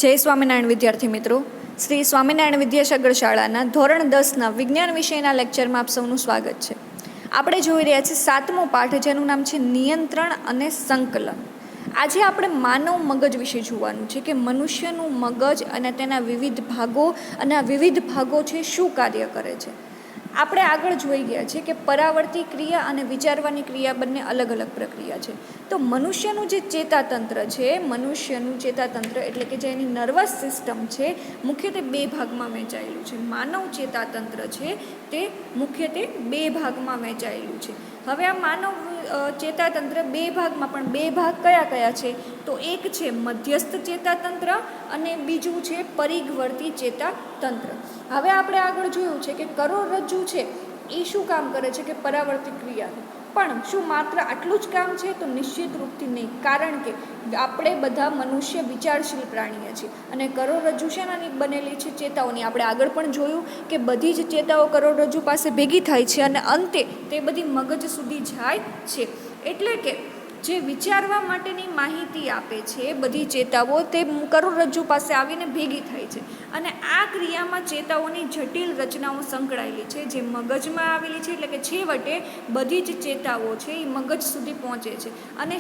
જય સ્વામિનારાયણ વિદ્યાર્થી મિત્રો, શ્રી સ્વામિનારાયણ વિદ્યાસાગર શાળાના ધોરણ 10ના વિજ્ઞાન વિષયના લેક્ચરમાં આપ સૌનું સ્વાગત છે. આપણે જોઈ રહ્યા છીએ 7મો પાઠ, જેનું નામ છે નિયંત્રણ અને સંકલન. આજે આપણે માનવ મગજ વિશે જોવાનું છે કે મનુષ્યનું મગજ અને તેના વિવિધ ભાગો અને આ વિવિધ ભાગો છે શું કાર્ય કરે છે. આપણે આગળ જોઈ ગયા છે કે પરાવર્તી ક્રિયા અને વિચારવાની ક્રિયા બંને અલગ અલગ પ્રક્રિયા છે. તો મનુષ્યનું જે ચેતાતંત્ર છે, મનુષ્યનું ચેતાતંત્ર એટલે કે જે એની નર્વસ સિસ્ટમ છે, મુખ્યત્વે બે ભાગમાં વહેંચાયેલું છે. માનવ ચેતાતંત્ર છે તે મુખ્યત્વે બે ભાગમાં વહેંચાયેલું છે. હવે આ માનવ ચેતાતંત્ર બે ભાગમાં, પણ બે ભાગ કયા કયા છે? તો એક છે મધ્યસ્થ ચેતાતંત્ર અને બીજું છે પરિઘવર્તી ચેતાતંત્ર. હવે આપણે આગળ જોયું છે કે કરોડરજ્જુ છે એ શું કામ કરે છે કે પરાવર્તિત ક્રિયા. પણ શું માત્ર આટલું જ કામ છે? તો નિશ્ચિત રૂપથી નહીં, કારણ કે આપણે બધા મનુષ્ય વિચારશીલ પ્રાણીઓ છીએ અને કરોડરજ્જુ શેનાની બનેલી છે? ચેતાઓની. આપણે આગળ પણ જોયું કે બધી જ ચેતાઓ કરોડરજ્જુ પાસે ભેગી થાય છે અને અંતે તે બધી મગજ સુધી જાય છે. એટલે કે જે વિચારવા માટેની માહિતી આપે છે બધી ચેતાઓ, તે કરોડરજ્જુ પાસે આવીને ભેગી થાય છે. અને આ ક્રિયામાં ચેતાઓની જટિલ રચનાઓ સંકળાયેલી છે જે મગજમાં આવેલી છે. એટલે કે છેવટે બધી જ ચેતાઓ છે એ મગજ સુધી પહોંચે છે. અને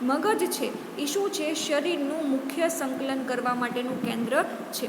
મગજ છે એ શું છે? શરીરનું મુખ્ય સંકલન કરવા માટેનું કેન્દ્ર છે.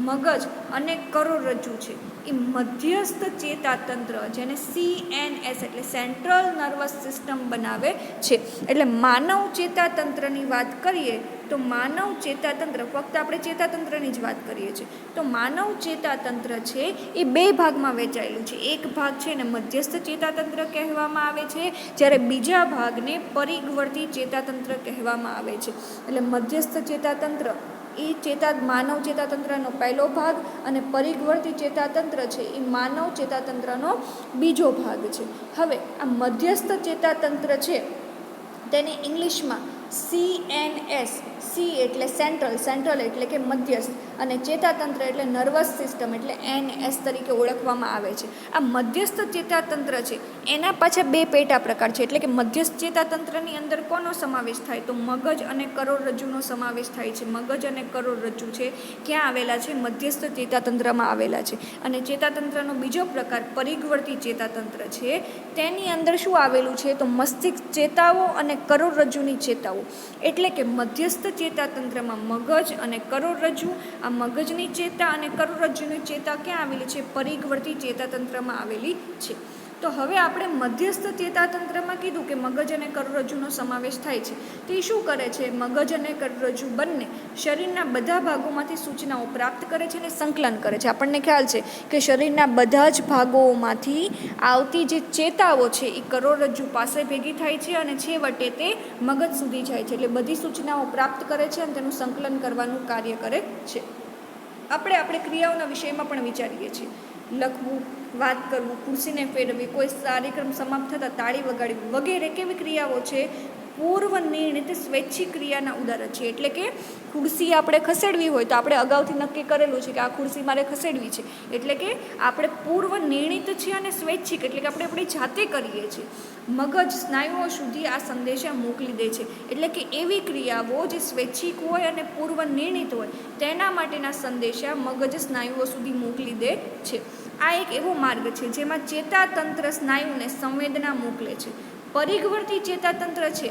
મગજ અને કરોડરજ્જુ છે એ મધ્યસ્થ ચેતાતંત્ર, જેને CNS એટલે સેન્ટ્રલ નર્વસ સિસ્ટમ બનાવે છે. એટલે માનવ ચેતાતંત્રની વાત કરીએ તો માનવ ચેતાતંત્ર, ફક્ત આપણે ચેતાતંત્રની જ વાત કરીએ છીએ, તો માનવ ચેતાતંત્ર છે એ બે ભાગમાં વહેંચાયેલું છે. એક ભાગ છે ને મધ્યસ્થ ચેતાતંત્ર કહેવામાં આવે છે, જ્યારે બીજા ભાગને પરિઘવર્તી ચેતાતંત્ર કહેવામાં આવે છે. એટલે મધ્યસ્થ ચેતાતંત્ર એ માનવ ચેતાતંત્રનો પહેલો ભાગ અને પરિઘવર્તી ચેતાતંત્ર છે એ માનવ ચેતાતંત્રનો બીજો ભાગ છે. હવે આ મધ્યસ્થ ચેતાતંત્ર છે તેને ઇંગ્લિશમાં CNS, C એટલે સેન્ટ્રલ એટલે કે મધ્યસ્થ, અને ચેતાતંત્ર એટલે નર્વસ સિસ્ટમ એટલે NS તરીકે ઓળખવામાં આવે છે. આ મધ્યસ્થ ચેતાતંત્ર છે એના પાછા બે પેટા પ્રકાર છે. એટલે કે મધ્યસ્થ ચેતાતંત્રની અંદર કોનો સમાવેશ થાય? તો મગજ અને કરોડરજ્જુનો સમાવેશ થાય છે. મગજ અને કરોડરજ્જુ છે ક્યાં આવેલા છે? મધ્યસ્થ ચેતાતંત્રમાં આવેલા છે. અને ચેતાતંત્રનો બીજો પ્રકાર પરિઘવર્તી ચેતાતંત્ર છે, તેની અંદર શું આવેલું છે? તો મસ્તિષ્ક ચેતાઓ અને કરોડરજ્જુની ચેતાઓ. એટલે કે મધ્યસ્થ ચેતાતંત્રમાં મગજ અને કરોડરજ્જુ, આ મગજની ચેતા અને કરોડરજ્જુની ચેતા ક્યાં આવેલી છે? પરિઘવર્તી ચેતાતંત્રમાં આવેલી છે. તો હવે આપણે મધ્યસ્થ ચેતાતંત્રમાં કીધું કે મગજ અને કરોડરજ્જુનો સમાવેશ થાય છે. તો એ શું કરે છે? મગજ અને કરોડરજ્જુ બંને શરીરના બધા ભાગોમાંથી સૂચનાઓ પ્રાપ્ત કરે છે અને સંકલન કરે છે. આપણને ખ્યાલ છે કે શરીરના બધા જ ભાગોમાંથી આવતી જે ચેતાઓ છે એ કરોડરજ્જુ પાસે ભેગી થાય છે અને છેવટે તે મગજ સુધી જાય છે. એટલે બધી સૂચનાઓ પ્રાપ્ત કરે છે અને તેનું સંકલન કરવાનું કાર્ય કરે છે. આપણે ક્રિયાઓના વિષયમાં પણ વિચારીએ છીએ. લખવું, વાત કરવું, ખુરશીને ફેરવવી, કોઈ કાર્યક્રમ સમાપ્ત થતાં તાળી વગાડવી વગેરે કેવી ક્રિયાઓ છે? પૂર્વ નિર્ણિત સ્વૈચ્છિક ક્રિયાના ઉદાહરણ છે. એટલે કે ખુરશી આપણે ખસેડવી હોય તો આપણે અગાઉથી નક્કી કરેલું છે કે આ ખુરશી મારે ખસેડવી છે. એટલે કે આપણે પૂર્વ નિર્ણિત છે અને સ્વૈચ્છિક એટલે કે આપણે આપણી જાતે કરીએ છીએ. મગજ સ્નાયુઓ સુધી આ સંદેશા મોકલી દે છે. એટલે કે એવી ક્રિયાઓ જે સ્વૈચ્છિક હોય અને પૂર્વ નિર્ણિત હોય તેના માટેના સંદેશા મગજ સ્નાયુઓ સુધી મોકલી દે છે. આ એક એવો માર્ગ છે જેમાં ચેતાતંત્ર સ્નાયુને સંવેદના મોકલે છે. પરિઘવર્તી ચેતાતંત્ર છે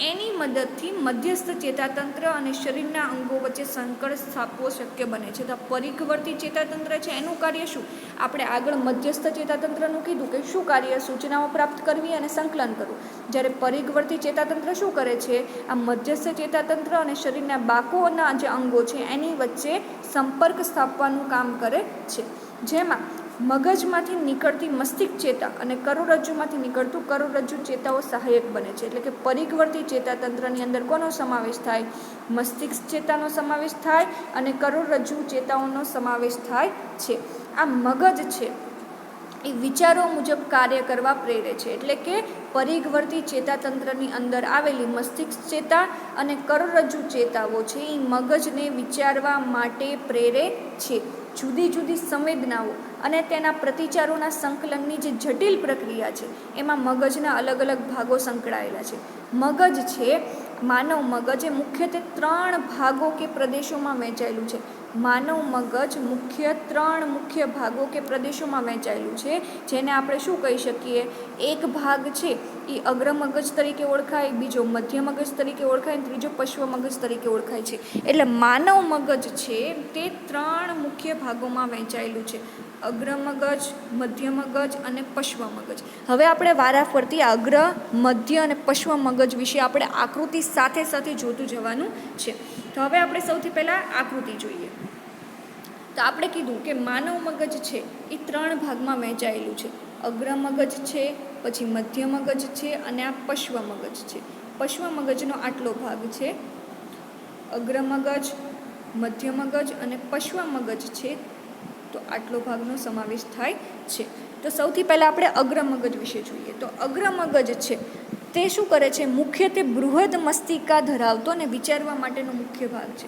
એની મદદથી મધ્યસ્થ ચેતાતંત્ર અને શરીરના અંગો વચ્ચે સંકળ સ્થાપવો શક્ય બને છે. તો પરિઘવર્તી ચેતાતંત્ર છે એનું કાર્ય શું? આપણે આગળ મધ્યસ્થ ચેતાતંત્રનું કીધું કે શું કાર્ય? સૂચનાઓ પ્રાપ્ત કરવી અને સંકલન કરવું. જ્યારે પરિઘવર્તી ચેતાતંત્ર શું કરે છે? આ મધ્યસ્થ ચેતાતંત્ર અને શરીરના બાકોના જે અંગો છે એની વચ્ચે સંપર્ક સ્થાપવાનું કામ કરે છે. જેમાં મગજમાંથી નીકળતી મસ્તિષ્ક ચેતા અને કરોડરજ્જુમાંથી નીકળતું કરોડરજ્જુ ચેતાઓ સહાયક બને છે. એટલે કે પરિઘવર્તી ચેતાતંત્રની અંદર કોનો સમાવેશ થાય? મસ્તિષ્ક ચેતાનો સમાવેશ થાય અને કરોડરજ્જુ ચેતાઓનો સમાવેશ થાય છે. આ મગજ છે એ વિચારો મુજબ કાર્ય કરવા પ્રેરે છે. એટલે કે પરિઘવર્તી ચેતાતંત્રની અંદર આવેલી મસ્તિષ્ક ચેતા અને કરોડરજ્જુ ચેતાઓ છે એ મગજને વિચારવા માટે પ્રેરે છે. જુદી જુદી સંવેદનાઓ અને તેના પ્રતિચારોના સંકલનની જે જટિલ પ્રક્રિયા છે એમાં મગજના અલગ અલગ ભાગો સંકળાયેલા છે. મગજ છે માનવ મગજ એ મુખ્યત્વે 3 ભાગો કે પ્રદેશોમાં વહેંચાયેલું છે. માનવ મગજ મુખ્ય ભાગો કે પ્રદેશોમાં વહેંચાયેલું છે, જેને આપણે શું કહી શકીએ? એક ભાગ છે એ અગ્ર મગજ તરીકે ઓળખાય, બીજો મધ્ય મગજ તરીકે ઓળખાય, ત્રીજો પશ્વ મગજ તરીકે ઓળખાય છે. એટલે માનવ મગજ છે તે 3 મુખ્ય ભાગોમાં વહેંચાયેલું છે: અગ્ર મગજ, મધ્ય મગજ અને પશ્વ મગજ. હવે આપણે વારાફરતી અગ્ર, મધ્ય અને પશ્વ મગજ વિશે આપણે આકૃતિ સાથે સાથે જોતું જવાનું છે. તો હવે આપણે સૌથી પહેલાં આકૃતિ જોઈએ. તો આપણે કીધું કે માનવ મગજ છે એ 3 ભાગમાં વહેંચાયેલું છે: અગ્ર મગજ છે, પછી મધ્ય મગજ છે અને આ પશ્વ મગજ છે. પશ્વ મગજનો આટલો ભાગ છે. અગ્ર મગજ, મધ્ય મગજ અને પશ્વ મગજ છે તો આટલો ભાગનો સમાવેશ થાય છે. તો સૌથી પહેલાં આપણે અગ્ર મગજ વિશે જોઈએ. તો અગ્ર મગજ છે તે શું કરે છે? મુખ્યત્વે બૃહદ મસ્તિકા ધરાવતો અને વિચારવા માટેનો મુખ્ય ભાગ છે.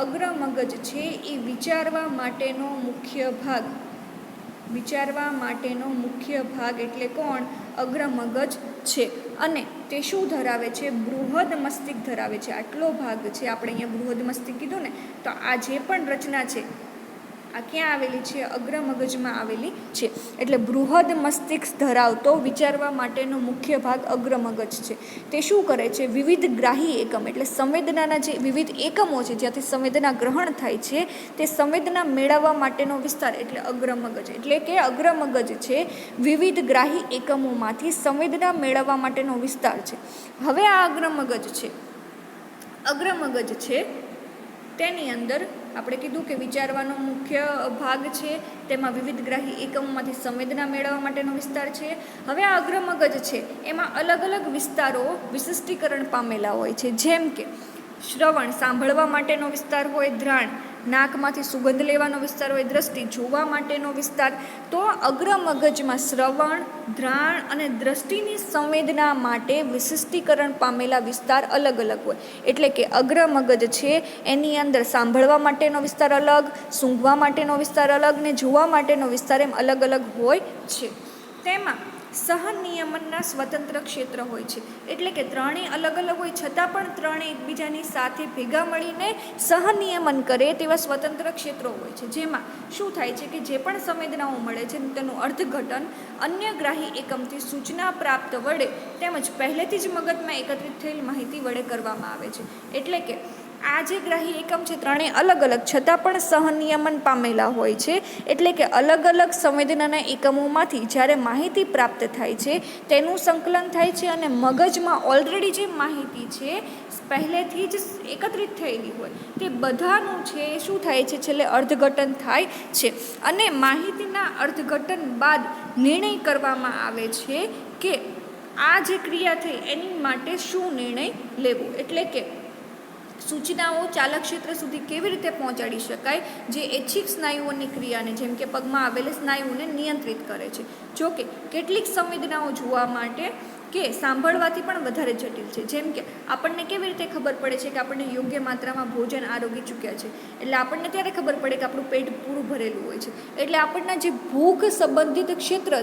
અગ્ર મગજ છે એ વિચારવા માટેનો મુખ્ય ભાગ એટલે કોણ? અગ્ર મગજ છે. અને તે શું ધરાવે છે? બૃહદ મસ્તિષ્ક ધરાવે છે. આટલો ભાગ છે. આપણે અહીંયા બૃહદ મસ્તિષ્ક કીધું ને, તો આ જે પણ રચના છે આ ક્યાં આવેલી છે? અગ્ર મગજમાં આવેલી છે. એટલે બૃહદ મસ્તિષ્ક ધરાવતો વિચારવા માટેનો મુખ્ય ભાગ અગ્ર મગજ છે. તે શું કરે છે? વિવિધ ગ્રાહી એકમ એટલે સંવેદનાના જે વિવિધ એકમો છે જ્યાંથી સંવેદના ગ્રહણ થાય છે તે સંવેદના મેળવવા માટેનો વિસ્તાર એટલે અગ્ર મગજ. એટલે કે અગ્ર મગજ છે વિવિધ ગ્રાહી એકમોમાંથી સંવેદના મેળવવા માટેનો વિસ્તાર છે. હવે આ અગ્ર મગજ છે તેની અંદર આપણે કીધું કે વિચારવાનો મુખ્ય ભાગ છે, તેમાં વિવિધ ગ્રાહી એકમોમાંથી સંવેદના મેળવવા માટેનો વિસ્તાર છે. હવે આ અગ્ર મગજ છે એમાં અલગ અલગ વિસ્તારો વિશિષ્ટીકરણ પામેલા હોય છે, જેમ કે શ્રવણ સાંભળવા માટેનો વિસ્તાર હોય, ઘ્રાણ નાકમાંથી સુગંધ લેવાનો વિસ્તાર હોય, દ્રષ્ટિ જોવા માટેનો વિસ્તાર. તો અગ્ર મગજમાં શ્રવણ, ઘ્રાણ અને દ્રષ્ટિની સંવેદના માટે વિશિષ્ટીકરણ પામેલા વિસ્તાર અલગ અલગ હોય. એટલે કે અગ્ર મગજ છે એની અંદર સાંભળવા માટેનો વિસ્તાર અલગ, સૂંઘવા માટેનો વિસ્તાર અલગ ને જોવા માટેનો વિસ્તાર એમ અલગ અલગ હોય છે. તેમાં સહનિયમનના સ્વતંત્ર ક્ષેત્ર હોય છે. એટલે કે ત્રણેય અલગ અલગ હોય છતાં પણ ત્રણેય એકબીજાની સાથે ભેગા મળીને સહનિયમન કરે તેવા સ્વતંત્ર ક્ષેત્રો હોય છે. જેમાં શું થાય છે કે જે પણ સંવેદનાઓ મળે છે તેનું અર્થઘટન અન્ય ગ્રાહી એકમથી સૂચના પ્રાપ્ત વડે તેમજ પહેલેથી જ મગજમાં એકત્રિત થયેલ માહિતી વડે કરવામાં આવે છે. એટલે કે આ જે ગ્રાહી એકમ છે ત્રણેય અલગ અલગ છતાં પણ સહનિયમન પામેલા હોય છે. એટલે કે અલગ અલગ સંવેદનાના એકમોમાંથી જ્યારે માહિતી પ્રાપ્ત થાય છે તેનું સંકલન થાય છે અને મગજમાં ઓલરેડી જે માહિતી છે પહેલેથી જ એકત્રિત થયેલી હોય તે બધાનું છે શું થાય છે? છેલ્લે અર્થઘટન થાય છે. અને માહિતીના અર્થઘટન બાદ નિર્ણય કરવામાં આવે છે કે આ જે ક્રિયા થઈ એની માટે શું નિર્ણય લેવો. એટલે કે સૂચનાઓ ચાલક ક્ષેત્ર સુધી કેવી રીતે પહોંચાડી શકાય જે ઐચ્છિક સ્નાયુઓની ક્રિયાને જેમ કે પગમાં આવેલા સ્નાયુઓને નિયંત્રિત કરે છે. જોકે કેટલીક સંવેદનાઓ જોવા માટે કે સાંભળવાથી પણ વધારે જટિલ છે. જેમ કે આપણને કેવી રીતે ખબર પડે છે કે આપણને યોગ્ય માત્રામાં ભોજન આરોગી ચૂક્યા છે? એટલે આપણને ત્યારે ખબર પડે કે આપણું પેટ પૂરું ભરેલું હોય છે. એટલે આપણના જે ભૂખ સંબંધિત ક્ષેત્ર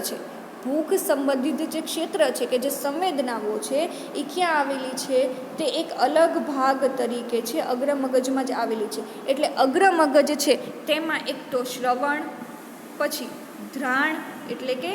છે કે જે સંવેદનાઓ છે એ ક્યાં આવેલી છે? તે એક અલગ ભાગ તરીકે છે અગ્ર મગજમાં જ આવેલી છે. એટલે અગ્ર મગજ છે તેમાં એક તો શ્રવણ, પછી ઘ્રાણ એટલે કે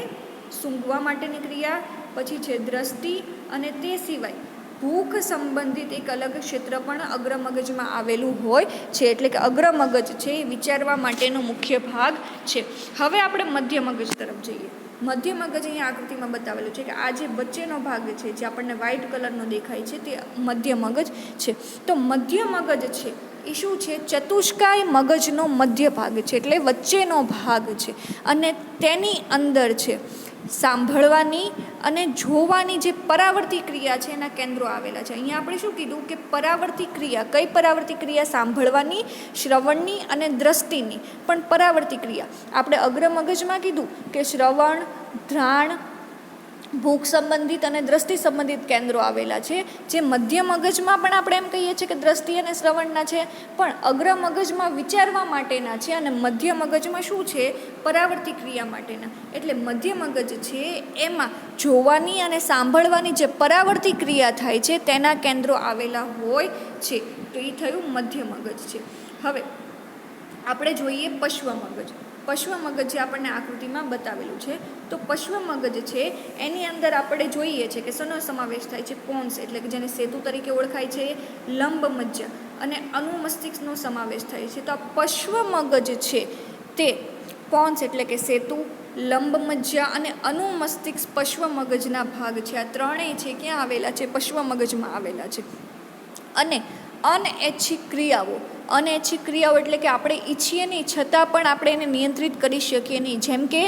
સૂંઘવા માટેની ક્રિયા, પછી છે દ્રષ્ટિ અને તે સિવાય ભૂખ સંબંધિત એક અલગ ક્ષેત્ર પણ અગ્ર મગજમાં આવેલું હોય છે. એટલે કે અગ્ર મગજ છે એ વિચારવા માટેનો મુખ્ય ભાગ છે. હવે આપણે મધ્ય મગજ તરફ જઈએ. મધ્ય મગજ અહીંયા આકૃતિમાં બતાવેલું છે કે આ જે વચ્ચેનો ભાગ છે જે આપણને વ્હાઇટ કલરનો દેખાય છે તે મધ્ય મગજ છે. તો મધ્ય મગજ છે એ શું છે? ચતુષ્કાય મગજનો મધ્ય ભાગ છે, એટલે વચ્ચેનો ભાગ છે. અને તેની અંદર છે સાંભળવાની અને જોવાની જે પરાવર્તી ક્રિયા છે એના કેન્દ્રો આવેલા છે. અહીંયા આપણે શું કીધું કે પરાવર્તી ક્રિયા, કઈ પરાવર્તી ક્રિયા? સાંભળવાની, શ્રવણની અને દ્રષ્ટિની પણ પરાવર્તી ક્રિયા આપણે અગ્ર મગજમાં કીધું કે શ્રવણ, ઘ્રાણ ભૂખ સંબંધિત અને દ્રષ્ટિ સંબંધિત કેન્દ્રો આવેલા છે. જે મધ્ય મગજમાં પણ આપણે એમ કહીએ છીએ કે દ્રષ્ટિ અને શ્રવણના છે, પણ અગ્ર મગજમાં વિચારવા માટેના છે, અને મધ્ય મગજમાં શું છે, પરાવર્તી ક્રિયા માટેના. એટલે મધ્ય મગજ છે એમાં જોવાની અને સાંભળવાની જે પરાવર્તી ક્રિયા થાય છે તેના કેન્દ્રો આવેલા હોય છે. તો એ થયું મધ્ય મગજ છે. હવે આપણે જોઈએ પશ્વ મગજ. પશ્વ મગજ જે આપણને આકૃતિમાં બતાવેલું છે, તો પશ્વ મગજ છે એની અંદર આપણે જોઈએ છે કે શેનો સમાવેશ થાય છે, પોન્સ એટલે કે જેને સેતુ તરીકે ઓળખાય છે, લંબ મજ્જા અને અનુમસ્તિષ્કનો સમાવેશ થાય છે. તો આ પશ્વ મગજ છે તે પોન્સ એટલે કે સેતુ, લંબ મજ્જા અને અનુમસ્તિષ્ક પશ્વ મગજના ભાગ છે. આ ત્રણેય છે ક્યાં આવેલા છે, પશ્વ મગજમાં આવેલા છે. અને અનૈચ્છિક ક્રિયાઓ, અનૈચ્છિક ક્રિયાઓ એટલે કે આપણે ઈચ્છીએ નહીં છતાં પણ આપણે એને નિયંત્રિત કરી શકીએ નહીં. જેમ કે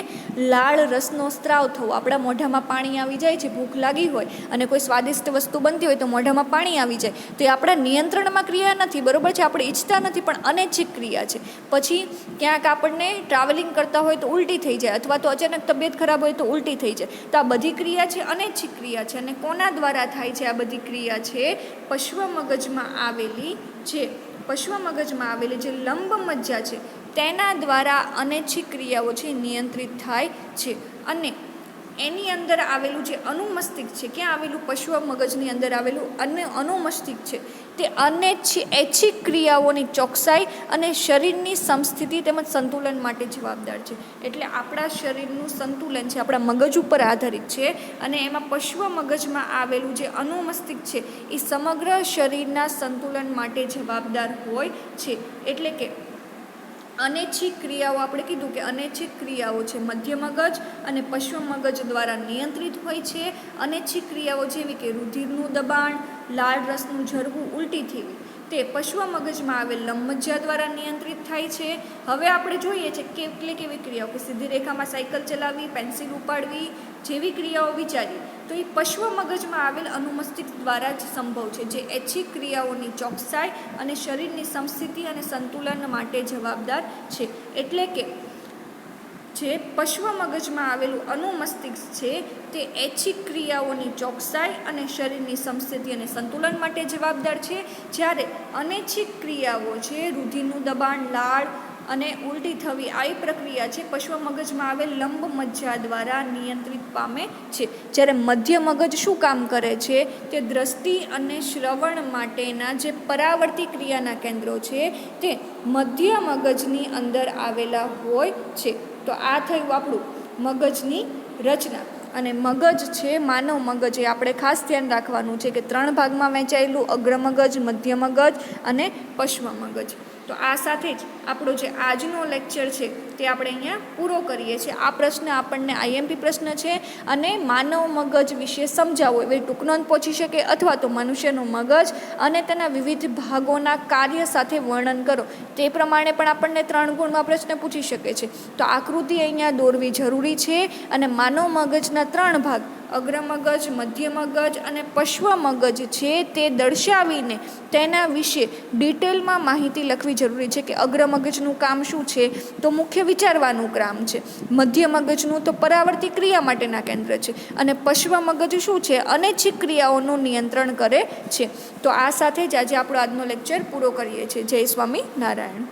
લાળ રસનો સ્ત્રાવ થવો, આપણા મોઢામાં પાણી આવી જાય છે, ભૂખ લાગી હોય અને કોઈ સ્વાદિષ્ટ વસ્તુ બનતી હોય તો મોઢામાં પાણી આવી જાય, તો એ આપણા નિયંત્રણમાં ક્રિયા નથી, બરાબર છે, આપણે ઈચ્છતા નથી, પણ અનૈચ્છિક ક્રિયા છે. પછી ક્યાંક આપણને ટ્રાવેલિંગ કરતા હોય તો ઉલટી થઈ જાય, અથવા તો અચાનક તબિયત ખરાબ હોય તો ઉલટી થઈ જાય. તો આ બધી ક્રિયા છે અનૈચ્છિક ક્રિયા છે. અને કોના દ્વારા થાય છે આ બધી ક્રિયા છે, પશ્વ મગજમાં આવેલી છે. પશ્વ મગજમાં આવેલી જે લંબ મજ્જા છે તેના દ્વારા અનૈચ્છિક ક્રિયાઓ છે નિયંત્રિત થાય છે. અને એની અંદર આવેલું જે અનુમસ્તિષ્ક છે, ક્યાં આવેલું, પશ્વ મગજની અંદર આવેલું અનુમસ્તિષ્ક છે, તે ઐચ્છિક ક્રિયાઓની ચોકસાઈ અને શરીરની સમસ્થિતિ તેમજ સંતુલન માટે જવાબદાર છે. એટલે આપણા શરીરનું સંતુલન છે આપણા મગજ ઉપર આધારિત છે, અને એમાં પશ્વ મગજમાં આવેલું જે અનુમસ્તિષ્ક છે એ સમગ્ર શરીરના સંતુલન માટે જવાબદાર હોય છે. એટલે કે અનૈચ્છિક ક્રિયાઓ, આપણે કીધું કે અનૈચ્છિક ક્રિયાઓ છે મધ્ય મગજ અને પશ્વ મગજ દ્વારા નિયંત્રિત હોય છે. અનૈચ્છિક ક્રિયાઓ જેવી કે રુધિરનું દબાણ, લાળ રસનું ઝરવું, ઉલટી થવી, તે પશ્વ મગજમાં આવેલ લંબમજ્જા દ્વારા નિયંત્રિત થાય છે. હવે આપણે જોઈએ છે કેવી ક્રિયાઓ, કે સીધી રેખામાં સાયકલ ચલાવવી, પેન્સિલ ઉપાડવી જેવી ક્રિયાઓ વિચારીએ તો એ પશ્વ મગજમાં આવેલ અનુમસ્તિષ્ક દ્વારા જ સંભવ છે, જે ઐચ્છિક ક્રિયાઓની ચોકસાઈ અને શરીરની સમસ્થિતિ અને સંતુલન માટે જવાબદાર છે. એટલે કે જે પશ્વ મગજમાં આવેલું અનુમસ્તિષ્ક છે તે ઐચ્છિક ક્રિયાઓની ચોકસાઈ અને શરીરની સમસ્થિતિ અને સંતુલન માટે જવાબદાર છે. જ્યારે અનૈચ્છિક ક્રિયાઓ છે, રુધિરનું દબાણ, લાળ અને ઉલટી થવી, આ પ્રક્રિયા છે પશ્વ મગજમાં આવેલ લંબ મજ્જા દ્વારા નિયંત્રિત પામે છે. જ્યારે મધ્ય મગજ શું કામ કરે છે, તે દ્રષ્ટિ અને શ્રવણ માટેના જે પરાવર્તી ક્રિયાના કેન્દ્રો છે તે મધ્ય મગજની અંદર આવેલા હોય છે. તો આ થયું આપણું મગજની રચના. અને મગજ છે, માનવ મગજ, એ આપણે ખાસ ધ્યાન રાખવાનું છે કે 3 ભાગમાં વહેંચાયેલું, અગ્ર મગજ, મધ્ય મગજ અને પશ્વ મગજ. તો આ સાથે જ આપણો જે આજનો લેક્ચર છે તે આપણે અહીંયા પૂરો કરીએ છીએ. આ પ્રશ્ન આપણને આઈએમપી પ્રશ્ન છે, અને માનવ મગજ વિશે સમજાવો એવી ટૂંક નોંધ પહોંચી શકે, અથવા તો મનુષ્યનું મગજ અને તેના વિવિધ ભાગોના કાર્ય સાથે વર્ણન કરો, તે પ્રમાણે પણ આપણને 3 ગુણમાં પ્રશ્ન પૂછી શકે છે. તો આકૃતિ અહીંયા દોરવી જરૂરી છે, અને માનવ મગજના 3 ભાગ, અગ્ર મગજ, મધ્ય મગજ અને પશ્વ મગજ છે તે દર્શાવીને તેના વિશે ડિટેલમાં માહિતી લખવી જરૂરી છે. કે અગ્ર મગજનું કામ શું છે, તો મુખ્ય વિચારવાનું કામ છે. મધ્ય મગજનું તો પરાવર્તી ક્રિયા માટેના કેન્દ્ર છે, અને પશ્વ મગજ શું છે, અનૈચ્છિક ક્રિયાઓનું નિયંત્રણ કરે છે. તો આ સાથે જ આજે આપણો આજનો લેક્ચર પૂરો કરીએ છીએ. જય સ્વામિનારાયણ.